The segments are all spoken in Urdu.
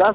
10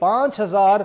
5000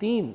3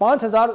5000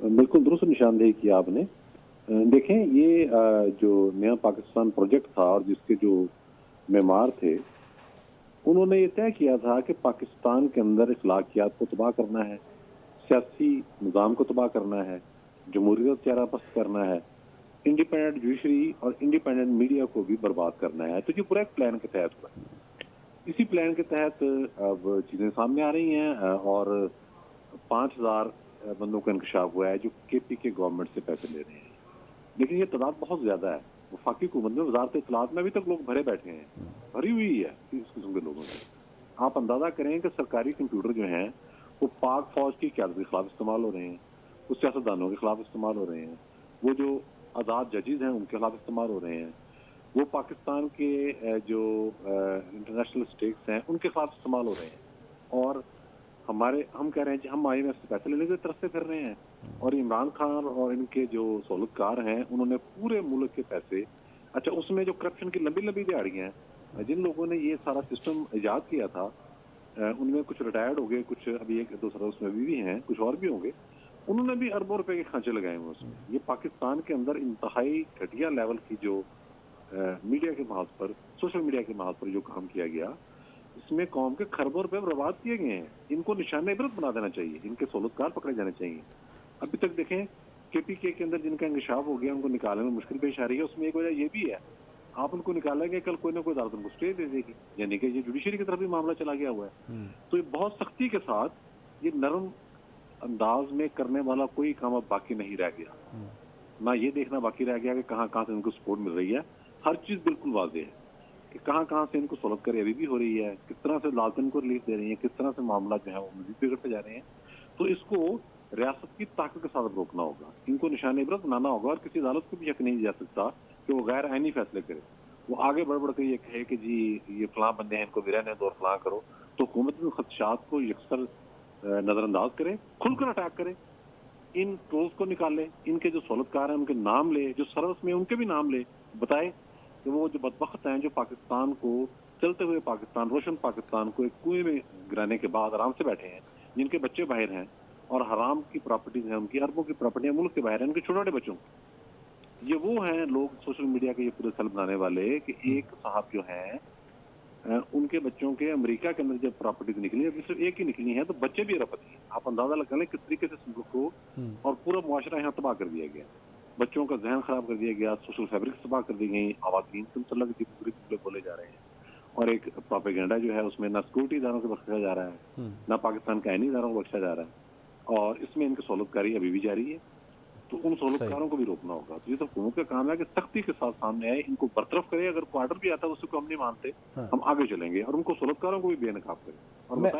بالکل درست نشاندہی کی آپ نے. دیکھیں یہ جو نیا پاکستان پروجیکٹ تھا اور جس کے جو معمار تھے انہوں نے یہ طے کیا تھا کہ پاکستان کے اندر اخلاقیات کو تباہ کرنا ہے, سیاسی نظام کو تباہ کرنا ہے, جمہوریت چہرہ پست کرنا ہے, انڈیپینڈنٹ جوڈیشری اور انڈیپینڈنٹ میڈیا کو بھی برباد کرنا ہے. تو یہ پورا ایک پلان کے تحت ہوا. اسی پلان کے تحت اب چیزیں سامنے آ رہی ہیں اور 5000 بندوں کا انکشاف ہوا ہے جو کے پی کے گورنمنٹ سے پیسے لے رہے ہیں. لیکن یہ تعداد بہت زیادہ ہے. وفاقی حکومت میں وزارت اطلاعات میں ابھی تک لوگ بھرے بیٹھے ہیں, بھری ہوئی ہے اس قسم کے لوگوں سے. آپ اندازہ کریں کہ سرکاری کمپیوٹر جو ہیں وہ پاک فوج کی قیادت کے خلاف استعمال ہو رہے ہیں, وہ سیاستدانوں کے خلاف استعمال ہو رہے ہیں, وہ جو آزاد ججز ہیں ان کے خلاف استعمال ہو رہے ہیں, وہ پاکستان کے جو انٹرنیشنل اسٹیٹس ہیں ان کے خلاف استعمال ہو رہے ہیں. اور ہم کہہ رہے ہیں کہ ہم آئی ایم ایف سے پیسے لینے کی طرف سے پھر رہے ہیں. اور عمران خان اور ان کے جو سہولت کار ہیں انہوں نے پورے ملک کے پیسے, اچھا اس میں جو کرپشن کی لمبی لمبی دیہڑیاں ہیں, جن لوگوں نے یہ سارا سسٹم ایجاد کیا تھا ان میں کچھ ریٹائرڈ ہو گئے, کچھ ابھی ایک دوسرا اس میں بھی ہیں, کچھ اور بھی ہوں گے, انہوں نے بھی اربوں روپے کے کھانچے لگائے ہوئے اس میں. یہ پاکستان کے اندر انتہائی گھٹیا لیول کی جو میڈیا کے محاذ پر, سوشل میڈیا کے محاذ پر جو کام کیا گیا, اس میں قوم کے خربوں روپے برباد کیے گئے ہیں. ان کو نشان عبرت بنا دینا چاہیے, ان کے سہولت کار پکڑے جانے چاہیے. ابھی تک دیکھیں کے پی کے اندر جن کا انکشاف ہو گیا ان کو نکالنے میں مشکل پیش آ رہی ہے. اس میں ایک وجہ یہ بھی ہے, آپ ان کو نکالیں گے کل کوئی نہ کوئی عدالت ان کو اسٹے دے دے گی, یعنی کہ یہ جوڈیشری کی طرف بھی معاملہ چلا گیا ہوا ہے. تو یہ بہت سختی کے ساتھ یہ نرم انداز میں کرنے والا کوئی کام اب باقی نہیں رہ گیا. نہ یہ دیکھنا باقی رہ گیا کہ کہاں کہاں سے ان کو سپورٹ مل رہی ہے. ہر چیز بالکل واضح ہے کہ کہاں کہاں سے ان کو سہولت کاری ابھی بھی ہو رہی ہے, کس طرح سے لالٹن کو ریلیف دے رہی ہیں, کس طرح سے معاملہ جو ہے وہ مزید بگڑتے جا رہے ہیں. تو اس کو ریاست کی طاقت کے ساتھ روکنا ہوگا, ان کو نشان عبرت بنانا ہوگا. اور کسی عدالت کو بھی حق نہیں جا سکتا کہ وہ غیر آئینی فیصلے کرے, وہ آگے بڑھ بڑھ کے یہ کہے کہ جی یہ فلاں بندے ہیں ان کو بھی رہنے دو اور فلاں کرو. تو حکومت میں خدشات کو یکسر نظر انداز کرے, کھل کر اٹیک کرے, ان ٹرولز کو نکالے, ان کے جو سہولت کار ہیں ان کے نام لے, جو سروس میں ان کے بھی نام لے, بتائے کہ وہ جو بدبخت ہیں جو پاکستان کو, چلتے ہوئے پاکستان, روشن پاکستان کو ایک کنویں میں گرانے کے بعد آرام سے بیٹھے ہیں, جن کے بچے باہر ہیں اور حرام کی پراپرٹیز ہیں, ان کی اربوں کی پراپرٹیاں ملک کے باہر ہیں, ان کے چھوٹے چھوٹے بچوں. یہ وہ ہیں لوگ سوشل میڈیا کے یہ پورے سیل بنانے والے کہ ایک صاحب جو ہیں ان کے بچوں کے امریکہ کے اندر جب پراپرٹیز نکلی, ابھی صرف ایک ہی نکلی ہیں, تو بچے بھی اربپتی ہیں. آپ اندازہ لگا لیں کس طریقے سے ملک کو اور پورا معاشرہ یہاں تباہ کر دیا گیا, بچوں کا ذہن خراب کر دیا گیا, سوشل فیبرک تباہ کر دی گئی, خواتین سے متعلق پورے پورے بولے جا رہے ہیں. اور ایک پروپیگنڈا جو ہے اس میں نہ سیکورٹی اداروں کو بخشا جا رہا ہے, نہ پاکستان کے آئینی اداروں کو بخشا جا رہا ہے, اور اس میں ان کی سہولت کاری ابھی بھی جاری ہے. تو ان سہولت کاروں کو بھی روکنا ہوگا. تو یہ تو حکومت کا کام ہے کہ سختی کے ساتھ سامنے آئے, ان کو برطرف کرے. اگر کوئی آرڈر بھی آتا ہے اس کو ہم نہیں مانتے, ہم آگے چلیں گے اور ان کو سہولت کاروں کو بھی بے نقاب کریں.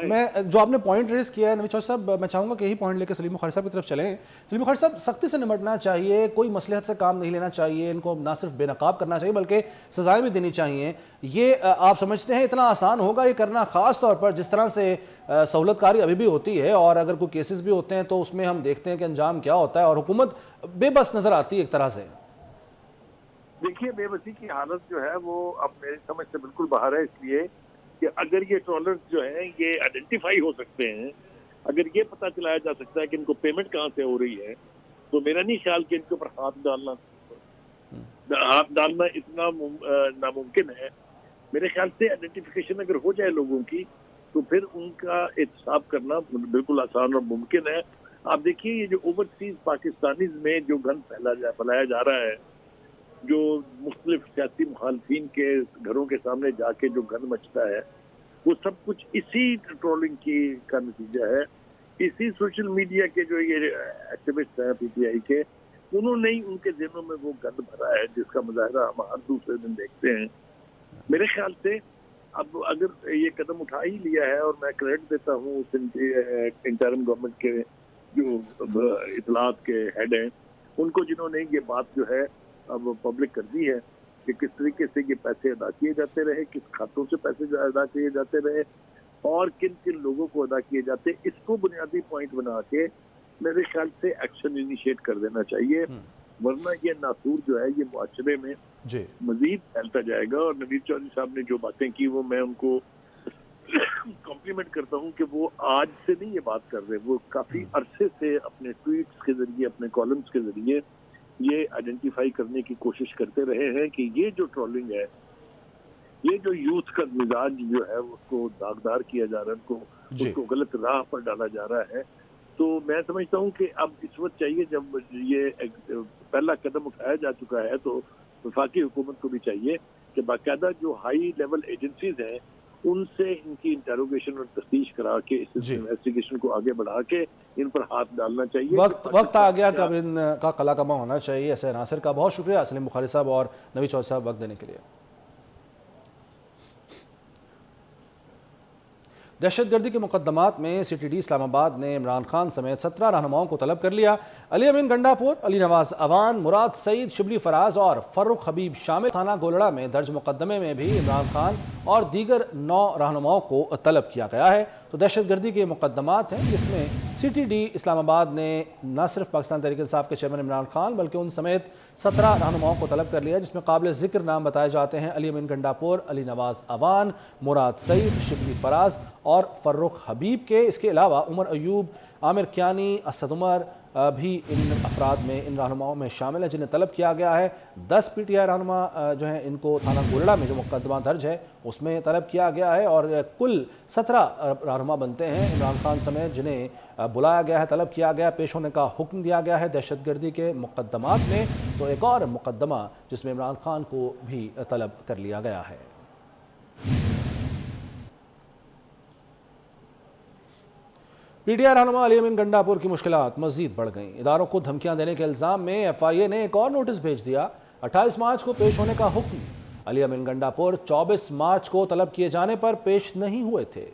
میں جو آپ نے پوائنٹ ریز کیا ہے نوید چودھری صاحب, میں چاہوں گا کہ یہی پوائنٹ لے کے سلیم بخاری صاحب کی طرف چلیں. سلیم بخاری صاحب, سختی سے نمٹنا چاہیے, کوئی مصلحت سے کام نہیں لینا چاہیے, ان کو نہ صرف بے نقاب کرنا چاہیے بلکہ سزائیں بھی دینی چاہیے. یہ آپ سمجھتے ہیں اتنا آسان ہوگا یہ کرنا, خاص طور پر جس طرح سے سہولت کاری ابھی بھی ہوتی ہے, اور اگر کوئی کیسز بھی ہوتے ہیں تو اس میں ہم دیکھتے ہیں کہ انجام کیا ہوتا ہے اور حکومت بے بس نظر آتی ہے ایک طرح سے؟ دیکھیے بے بسی کی حالت جو ہے وہ اب میری سمجھ سے بالکل باہر ہے, اس لیے کہ اگر یہ ٹرولرز جو ہیں یہ آئیڈینٹیفائی ہو سکتے ہیں, اگر یہ پتہ چلایا جا سکتا ہے کہ ان کو پیمنٹ کہاں سے ہو رہی ہے, تو میرا نہیں خیال کہ ان کے اوپر ہاتھ ڈالنا اتنا ناممکن ہے. میرے خیال سے آئیڈینٹیفیکیشن اگر ہو جائے لوگوں کی تو پھر ان کا احتساب کرنا بالکل آسان اور ممکن ہے. آپ دیکھیے یہ جو اوورسیز پاکستانیز میں جو گن پھیلایا جا رہا ہے, جو مختلف سیاسی مخالفین کے گھروں کے سامنے جا کے جو گن مچتا ہے, وہ سب کچھ اسی ٹرولنگ کا نتیجہ ہے. اسی سوشل میڈیا کے جو یہ ایکٹیوسٹ ہیں پی ٹی آئی کے, انہوں نے ہی ان کے ذہنوں میں وہ گن بھرا ہے جس کا مظاہرہ ہم ہر دوسرے دن دیکھتے ہیں. میرے خیال سے اب اگر یہ قدم اٹھا ہی لیا ہے, اور میں کریڈٹ دیتا ہوں اس انٹرم گورنمنٹ کے جو اطلاعات کے ہیڈ ہیں ان کو, جنہوں نے یہ بات جو ہے اب پبلک کر دی ہے کہ کس طریقے سے یہ پیسے ادا کیے جاتے رہے, کس کھاتوں سے پیسے ادا کیے جاتے رہے, اور کن کن لوگوں کو ادا کیے جاتے. اس کو بنیادی پوائنٹ بنا کے میرے خیال سے ایکشن انیشیٹ کر دینا چاہیے, ورنہ یہ ناسور جو ہے یہ معاشرے میں مزید پھیلتا جائے گا. اور نوید چودھری صاحب نے جو باتیں کی وہ میں ان کو کمپلیمنٹ کرتا ہوں کہ وہ آج سے نہیں یہ بات کر رہے، وہ کافی عرصے سے اپنے ٹویٹس کے ذریعے، اپنے کالمز کے ذریعے یہ آئیڈینٹیفائی کرنے کی کوشش کرتے رہے ہیں کہ یہ جو ٹرولنگ ہے، یہ جو یوتھ کا مزاج جو ہے اس کو داغدار کیا جا رہا ہے، اس کو غلط راہ پر ڈالا جا رہا ہے. تو میں سمجھتا ہوں کہ اب اس وقت چاہیے، جب یہ پہلا قدم اٹھایا جا چکا ہے، تو وفاقی حکومت کو بھی چاہیے کہ باقاعدہ جو ہائی لیول ایجنسیز ہیں ان سے ان کی انٹروگیشن اور تفتیش کرا کے اس انویسٹیگیشن کو آگے بڑھا کے ان پر ہاتھ ڈالنا چاہیے. وقت آ گیا کہ اب ان کا قلع کما ہونا چاہیے. ایسے ناصر کا بہت شکریہ سلیم بخاری صاحب اور نوی چودھری صاحب وقت دینے کے لیے. دہشت گردی کے مقدمات میں سی ٹی ڈی اسلام آباد نے عمران خان سمیت 17 رہنماؤں کو طلب کر لیا. علی امین گنڈاپور، علی نواز اوان، مراد سعید، شبلی فراز اور فرخ حبیب شامل. تھانہ گولڑا میں درج مقدمے میں بھی عمران خان اور دیگر 9 رہنماؤں کو طلب کیا گیا ہے. تو دہشت گردی کے مقدمات ہیں جس میں سی ٹی ڈی اسلام آباد نے نہ صرف پاکستان تحریک انصاف کے چیئرمین عمران خان بلکہ ان سمیت 17 رہنماؤں کو طلب کر لیا، جس میں قابل ذکر نام بتائے جاتے ہیں علی امین گنڈاپور، علی نواز اوان، مراد سعید، شبلی فراز اور فرخ حبیب کے. اس کے علاوہ عمر ایوب، عامر کیانی، اسد عمر بھی ان افراد میں، ان رہنماؤں میں شامل ہیں جنہیں طلب کیا گیا ہے. 10 پی ٹی آئی رہنما جو ہیں ان کو تھانہ گولڑا میں جو مقدمہ درج ہے اس میں طلب کیا گیا ہے، اور کل 17 رہنما بنتے ہیں عمران خان سمیت جنہیں بلایا گیا ہے، طلب کیا گیا، پیش ہونے کا حکم دیا گیا ہے دہشت گردی کے مقدمات میں. تو ایک اور مقدمہ جس میں عمران خان کو بھی طلب کر لیا گیا ہے. پی ٹی آئی رہنما علی امین گنڈاپور کی مشکلات مزید بڑھ گئیں. اداروں کو دھمکیاں دینے کے الزام میں ایف آئی اے نے ایک اور نوٹس بھیج دیا. 28 مارچ کو پیش ہونے کا حکم. علی امین گنڈاپور 24 مارچ کو طلب کیے جانے پر پیش نہیں ہوئے تھے.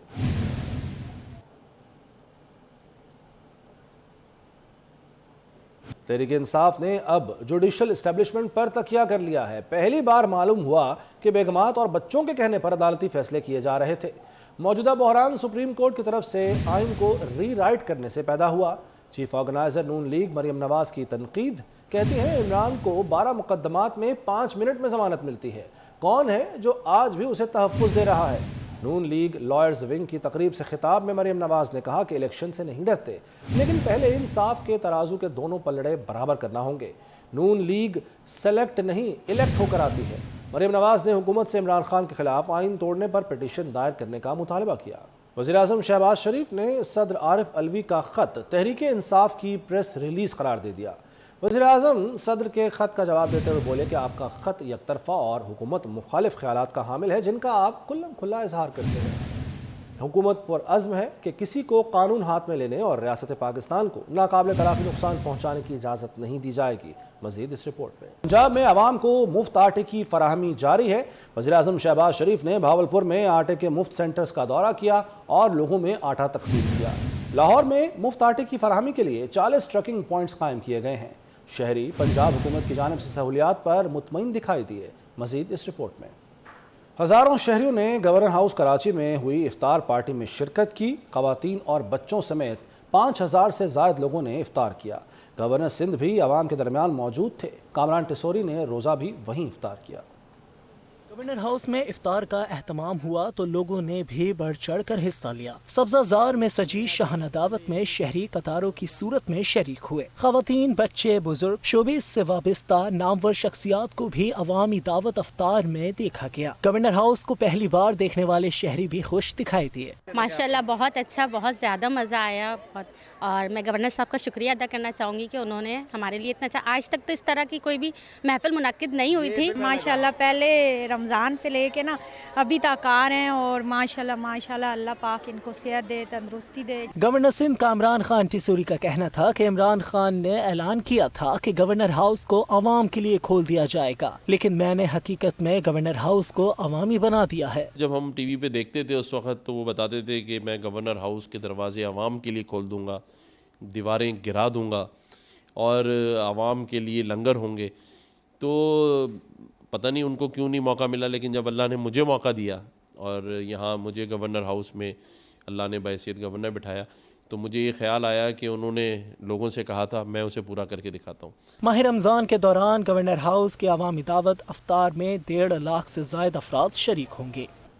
تحریک انصاف نے اب جوڈیشل اسٹیبلشمنٹ پر تکیہ کر لیا ہے. پہلی بار معلوم ہوا کہ بیگمات اور بچوں کے کہنے پر عدالتی فیصلے کیے جا رہے تھے. موجودہ بحران سپریم کورٹ کی طرف سے آئین کو ری رائٹ کرنے سے پیدا ہوا. چیف آرگنائزر نون لیگ مریم نواز کی تنقید، کہتی ہیں عمران کو 12 مقدمات میں 5 منٹ میں ضمانت ملتی ہے. کون ہے جو آج بھی اسے تحفظ دے رہا ہے؟ نون لیگ لائرز ونگ کی تقریب سے خطاب میں مریم نواز نے کہا کہ الیکشن سے نہیں ڈرتے، لیکن پہلے انصاف کے ترازو کے دونوں پلڑے برابر کرنا ہوں گے. نون لیگ سلیکٹ نہیں الیکٹ ہو کر آتی ہے. مریم نواز نے حکومت سے عمران خان کے خلاف آئین توڑنے پر پٹیشن دائر کرنے کا مطالبہ کیا. وزیراعظم شہباز شریف نے صدر عارف علوی کا خط تحریک انصاف کی پریس ریلیز قرار دے دیا. وزیراعظم صدر کے خط کا جواب دیتے ہوئے بولے کہ آپ کا خط یک طرفہ اور حکومت مخالف خیالات کا حامل ہے جن کا آپ کھلم کھلا اظہار کرتے ہیں. حکومت پر عزم ہے کہ کسی کو قانون ہاتھ میں لینے اور ریاست پاکستان کو ناقابل تلافی نقصان پہنچانے کی اجازت نہیں دی جائے گی. مزید اس رپورٹ میں. پنجاب میں عوام کو مفت آٹے کی فراہمی جاری ہے. وزیراعظم شہباز شریف نے بھاولپور میں آٹے کے مفت سینٹرز کا دورہ کیا اور لوگوں میں آٹا تقسیم کیا. لاہور میں مفت آٹے کی فراہمی کے لیے 40 ٹرکنگ پوائنٹس قائم کیے گئے ہیں. شہری پنجاب حکومت کی جانب سے سہولیات پر مطمئن دکھائی دیے. مزید اس رپورٹ میں. ہزاروں شہریوں نے گورنر ہاؤس کراچی میں ہوئی افطار پارٹی میں شرکت کی. خواتین اور بچوں سمیت 5000 سے زائد لوگوں نے افطار کیا. گورنر سندھ بھی عوام کے درمیان موجود تھے. کامران ٹسوری نے روزہ بھی وہیں افطار کیا. گورنر ہاؤس میں افطار کا اہتمام ہوا تو لوگوں نے بھی بڑھ چڑھ کر حصہ لیا. سبزہ زار میں سجی شاہانہ دعوت میں شہری قطاروں کی صورت میں شریک ہوئے. خواتین، بچے، بزرگ، شوبز سے وابستہ نامور شخصیات کو بھی عوامی دعوت افطار میں دیکھا گیا. گورنر ہاؤس کو پہلی بار دیکھنے والے شہری بھی خوش دکھائی دیے. ماشاءاللہ بہت اچھا، بہت زیادہ مزہ آیا. اور میں گورنر صاحب کا شکریہ ادا کرنا چاہوں گی کہ انہوں نے ہمارے لیے اتنا اچھا، آج تک تو اس طرح کی کوئی بھی محفل منعقد نہیں ہوئی تھی. ماشاءاللہ پہلے رمضان سے لے کے نا ابھی تک آ رہے ہیں اور ماشاءاللہ اللہ پاک ان کو صحت دے، تندرستی دے. گورنر سندھ کامران خان ٹسوری کا کہنا تھا کہ عمران خان نے اعلان کیا تھا کہ گورنر ہاؤس کو عوام کے لیے کھول دیا جائے گا، لیکن میں نے حقیقت میں گورنر ہاؤس کو عوامی بنا دیا ہے. جب ہم ٹی وی پہ دیکھتے تھے اس وقت تو وہ بتاتے تھے کہ میں گورنر ہاؤس کے دروازے عوام کے لیے کھول دوں گا، دیواریں گرا دوں گا اور عوام کے لیے لنگر ہوں گے. تو پتہ نہیں ان کو کیوں نہیں موقع ملا، لیکن جب اللہ نے مجھے موقع دیا اور یہاں مجھے گورنر ہاؤس میں اللہ نے بحیثیت گورنر بٹھایا تو مجھے یہ خیال آیا کہ انہوں نے لوگوں سے کہا تھا میں اسے پورا کر کے دکھاتا ہوں. ماہ رمضان کے دوران گورنر ہاؤس کے عوامی دعوت افطار میں 1.5 لاکھ سے زائد افراد شریک ہوں گے.